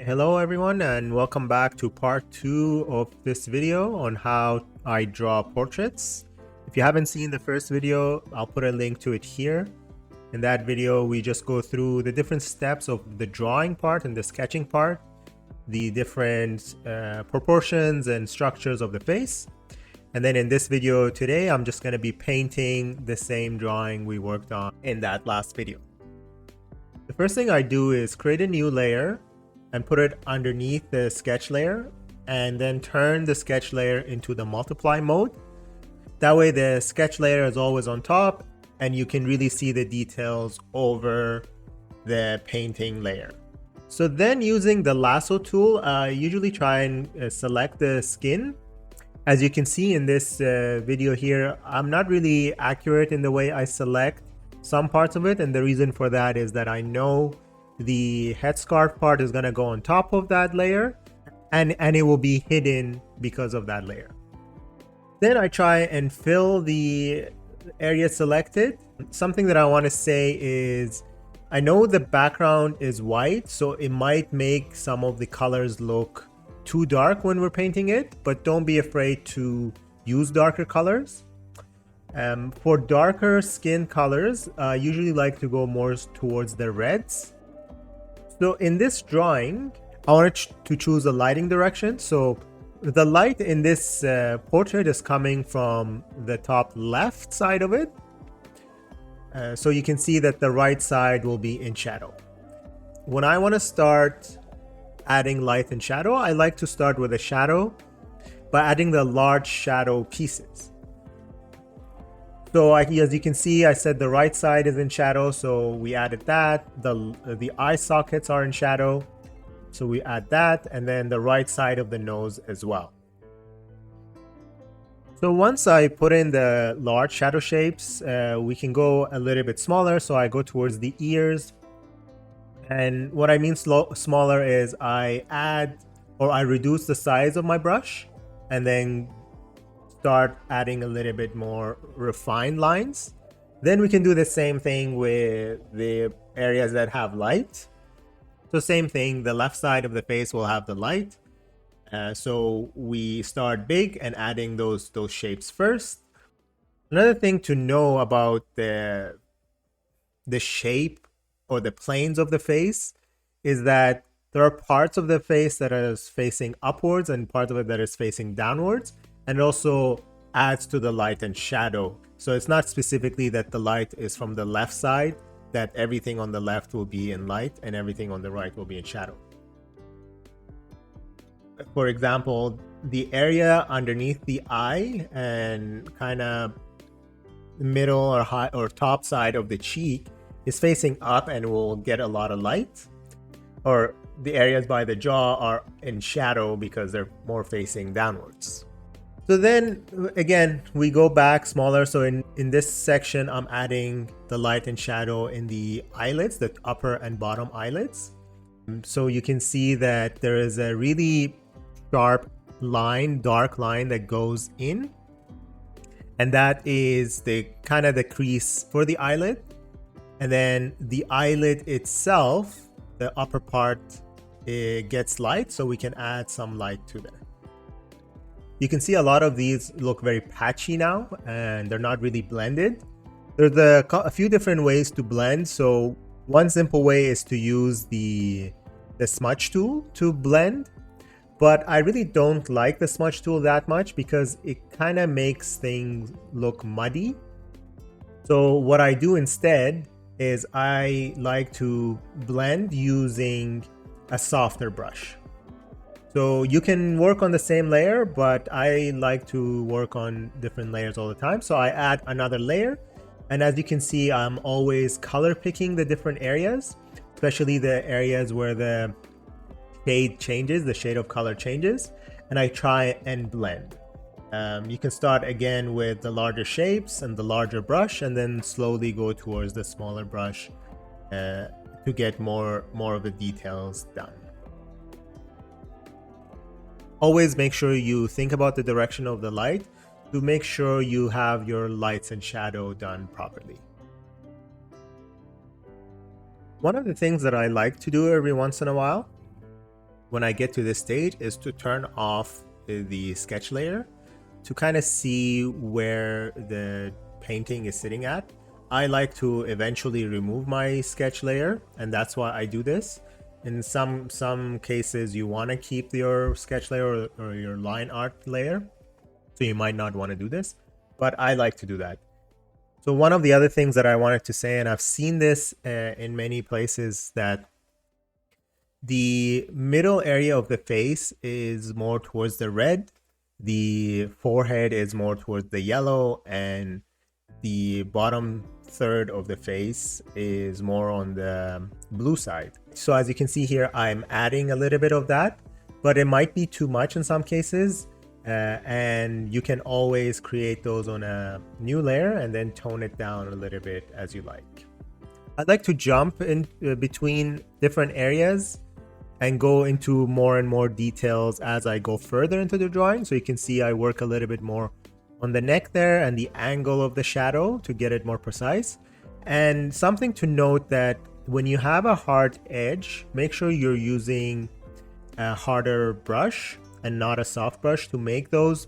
Hello everyone and welcome back to part 2 of this video on how I draw portraits. If you haven't seen the first video, I'll put a link to it here. In that video, we just go through the different steps of the drawing part and the sketching part, the different proportions and structures of the face. And then in this video today, I'm just going to be painting the same drawing we worked on in that last video. The first thing I do is create a new layer and put it underneath the sketch layer, and then turn the sketch layer into the multiply mode. That way the sketch layer is always on top and you can really see the details over the painting layer. So then using the lasso tool, I usually try and select the skin. As you can see in this video here, I'm not really accurate in the way I select some parts of it, and the reason for that is that I know the headscarf part is going to go on top of that layer and it will be hidden because of that layer. Then I try and fill the area selected. Something that I want to say is I know the background is white, so it might make some of the colors look too dark when we're painting it, but don't be afraid to use darker colors. For darker skin colors, I usually like to go more towards the reds. So in this drawing, I wanted to choose a lighting direction. So the light in this portrait is coming from the top left side of it. So you can see that the right side will be in shadow. When I want to start adding light and shadow, I like to start with a shadow by adding the large shadow pieces. So as you can see, I said the right side is in shadow, so we added that. The eye sockets are in shadow, so we add that, and then the right side of the nose as well. So once I put in the large shadow shapes, we can go a little bit smaller. So I go towards the ears. And what I mean smaller is I add or I reduce the size of my brush and then start adding a little bit more refined lines. Then we can do the same thing with the areas that have light. So same thing, the left side of the face will have the light. So we start big and adding those shapes first. Another thing to know about the shape or the planes of the face is that there are parts of the face that are facing upwards and parts of it that is facing downwards. And it also adds to the light and shadow. So it's not specifically that the light is from the left side, that everything on the left will be in light and everything on the right will be in shadow. For example, the area underneath the eye and kind of middle or high or top side of the cheek is facing up and will get a lot of light. Or the areas by the jaw are in shadow because they're more facing downwards. So then again, we go back smaller. So in this section, I'm adding the light and shadow in the eyelids, the upper and bottom eyelids. So you can see that there is a really sharp line, dark line that goes in. And that is the kind of the crease for the eyelid. And then the eyelid itself, the upper part, it gets light. So we can add some light to there. You can see a lot of these look very patchy now and they're not really blended. There's a few different ways to blend. So one simple way is to use the smudge tool to blend. But I really don't like the smudge tool that much because it kind of makes things look muddy. So what I do instead is I like to blend using a softer brush. So you can work on the same layer, but I like to work on different layers all the time. So I add another layer. And as you can see, I'm always color picking the different areas, especially the areas where the shade changes, the shade of color changes, and I try and blend. You can start again with the larger shapes and the larger brush, and then slowly go towards the smaller brush to get more of the details done. Always make sure you think about the direction of the light to make sure you have your lights and shadow done properly. One of the things that I like to do every once in a while when I get to this stage is to turn off the sketch layer to kind of see where the painting is sitting at. I like to eventually remove my sketch layer, and that's why I do this. In some cases, you want to keep your sketch layer or your line art layer, so you might not want to do this, but I like to do that. So one of the other things that I wanted to say, and I've seen this in many places, that the middle area of the face is more towards the red, the forehead is more towards the yellow, and the bottom third of the face is more on the blue side. So as you can see here, I'm adding a little bit of that, but it might be too much in some cases. And you can always create those on a new layer and then tone it down a little bit as you like. I'd like to jump in between different areas and go into more and more details as I go further into the drawing. So you can see I work a little bit more on the neck there and the angle of the shadow to get it more precise. And something to note that when you have a hard edge, make sure you're using a harder brush and not a soft brush to make those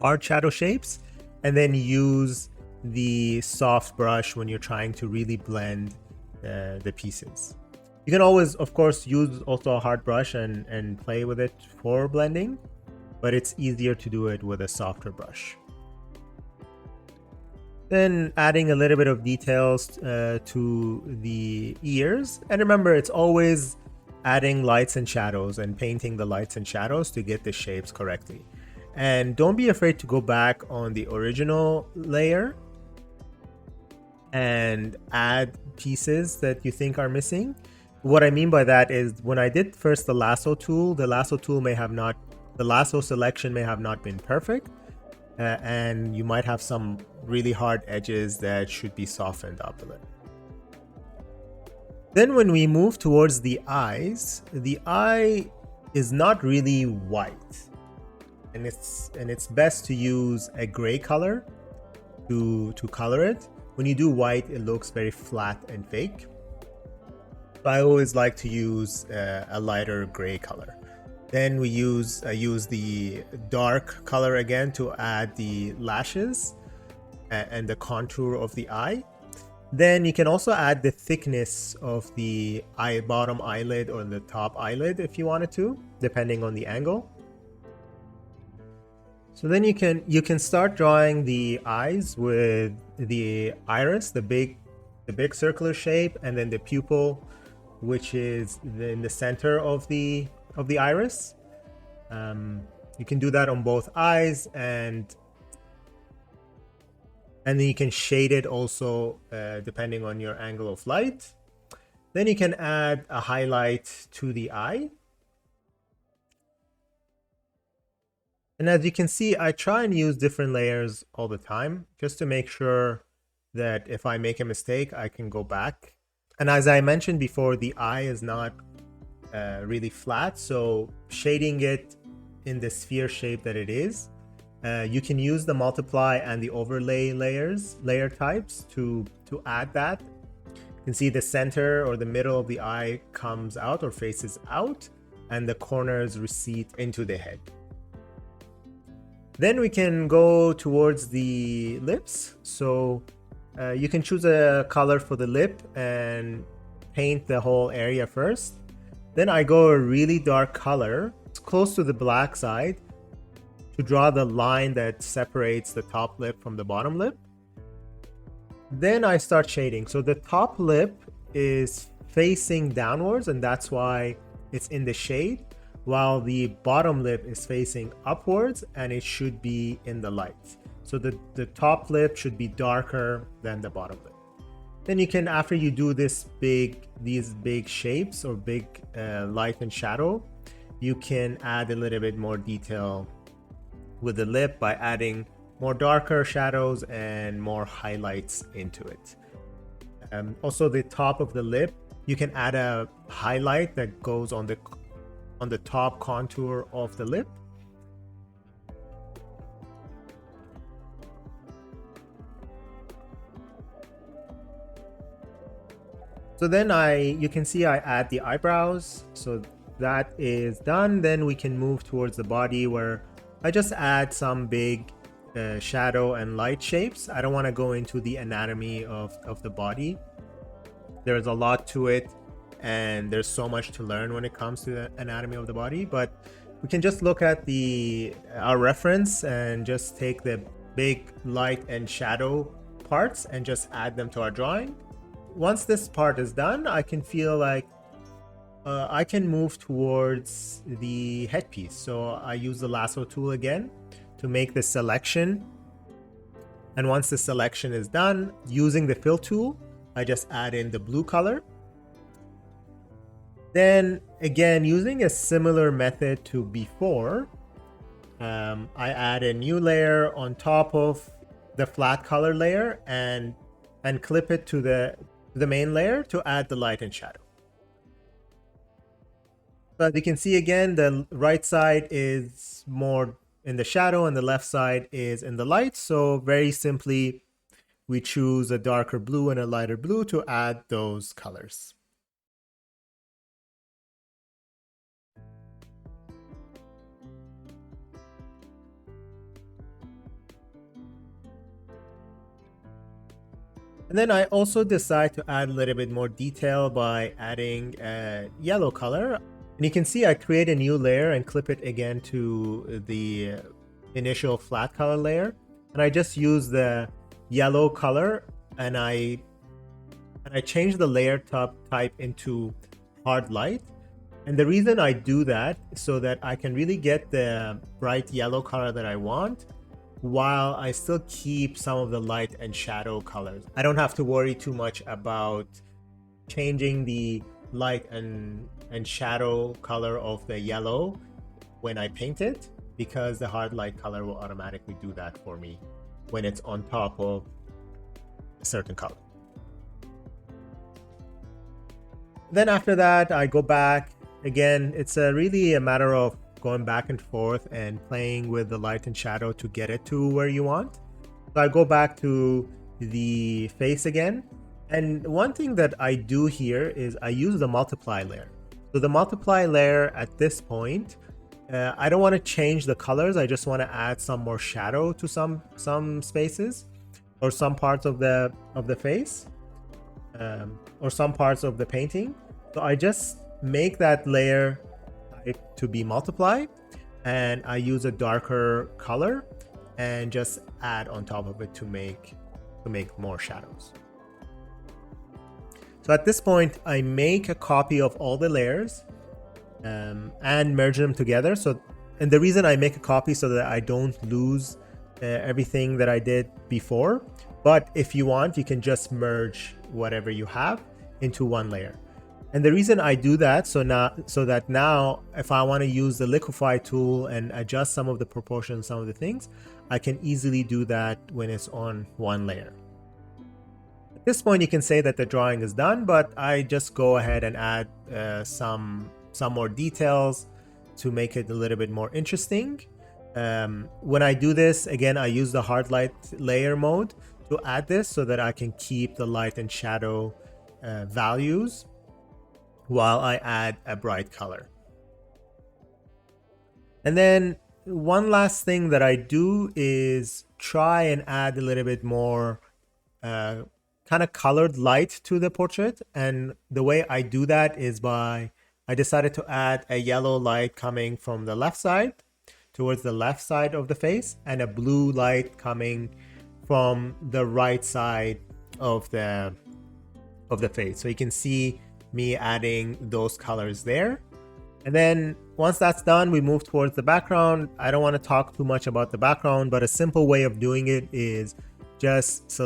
hard shadow shapes, and then use the soft brush when you're trying to really blend the pieces. You can always, of course, use also a hard brush and play with it for blending, but it's easier to do it with a softer brush. Then adding a little bit of details to the ears. And remember, it's always adding lights and shadows and painting the lights and shadows to get the shapes correctly. And don't be afraid to go back on the original layer and add pieces that you think are missing. What I mean by that is when I did first the lasso tool may have not, the lasso selection may have not been perfect. And you might have some really hard edges that should be softened up a little. Then when we move towards the eyes, the eye is not really white, and it's best to use a gray color to color it. When you do white, it looks very flat and fake. So I always like to use a lighter gray color. Then I use the dark color again to add the lashes and the contour of the eye. Then you can also add the thickness of the bottom eyelid or the top eyelid if you wanted to, depending on the angle. So then you can start drawing the eyes with the iris, the big circular shape, and then the pupil, which is in the center of the iris. You can do that on both eyes, and then you can shade it also depending on your angle of light. Then you can add a highlight to the eye. And as you can see, I try and use different layers all the time just to make sure that if I make a mistake, I can go back. And as I mentioned before, the eye is not really flat, so shading it in the sphere shape that it is, you can use the multiply and the overlay layer types to add that. You can see the center or the middle of the eye comes out or faces out, and the corners recede into the head. Then we can go towards the lips. So you can choose a color for the lip and paint the whole area first. Then I go a really dark color, close to the black side, to draw the line that separates the top lip from the bottom lip. Then I start shading. So the top lip is facing downwards, and that's why it's in the shade, while the bottom lip is facing upwards and it should be in the light. So the top lip should be darker than the bottom lip. Then you can, after you do these big shapes or big light and shadow, you can add a little bit more detail with the lip by adding more darker shadows and more highlights into it. Also, the top of the lip, you can add a highlight that goes on the top contour of the lip. So then you can see I add the eyebrows. So that is done, then we can move towards the body, where I just add some big shadow and light shapes. I don't want to go into the anatomy of the body. There's a lot to it, and there's so much to learn when it comes to the anatomy of the body, but we can just look at our reference and just take the big light and shadow parts and just add them to our drawing. Once this part is done, I can feel like I can move towards the headpiece. So I use the lasso tool again to make the selection. And once the selection is done, using the fill tool, I just add in the blue color. Then again, using a similar method to before, I add a new layer on top of the flat color layer and clip it to the main layer to add the light and shadow. But you can see again, the right side is more in the shadow and the left side is in the light. So very simply, we choose a darker blue and a lighter blue to add those colors. And then I also decide to add a little bit more detail by adding a yellow color. And you can see I create a new layer and clip it again to the initial flat color layer. And I just use the yellow color and I change the layer type into hard light. And the reason I do that is so that I can really get the bright yellow color that I want, while I still keep some of the light and shadow colors. I don't have to worry too much about changing the light and shadow color of the yellow when I paint it, because the hard light color will automatically do that for me when it's on top of a certain color. Then after that, I go back. Again, it's really a matter of going back and forth and playing with the light and shadow to get it to where you want. So I go back to the face again. And one thing that I do here is I use the multiply layer. So the multiply layer at this point, I don't want to change the colors. I just want to add some more shadow to some spaces or some parts of the face or some parts of the painting. So I just make that layer to be multiplied, and I use a darker color and just add on top of it to make more shadows. So at this point, I make a copy of all the layers and merge them together. And the reason I make a copy so that I don't lose everything that I did before. But if you want, you can just merge whatever you have into one layer. And the reason I do that, so that now if I want to use the liquify tool and adjust some of the proportions, some of the things, I can easily do that when it's on one layer. At this point, you can say that the drawing is done, but I just go ahead and add some more details to make it a little bit more interesting. When I do this, again, I use the hard light layer mode to add this so that I can keep the light and shadow values while I add a bright color. And then one last thing that I do is try and add a little bit more kind of colored light to the portrait. And the way I do that is I decided to add a yellow light coming from the left side towards the left side of the face, and a blue light coming from the right side of the face. So you can see me adding those colors there. And then once that's done, we move towards the background. I don't want to talk too much about the background, but a simple way of doing it is just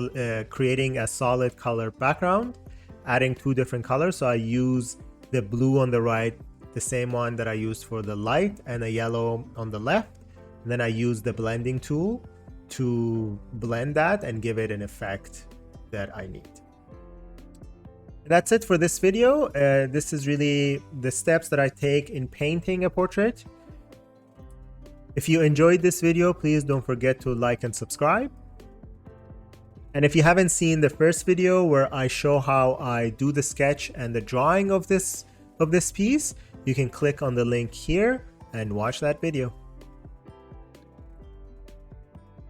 creating a solid color background, adding two different colors. So I use the blue on the right, the same one that I used for the light, and a yellow on the left. And then I use the blending tool to blend that and give it an effect that I need. That's it for this video. This is really the steps that I take in painting a portrait. If you enjoyed this video, please don't forget to like and subscribe. And if you haven't seen the first video where I show how I do the sketch and the drawing of this piece, you can click on the link here and watch that video.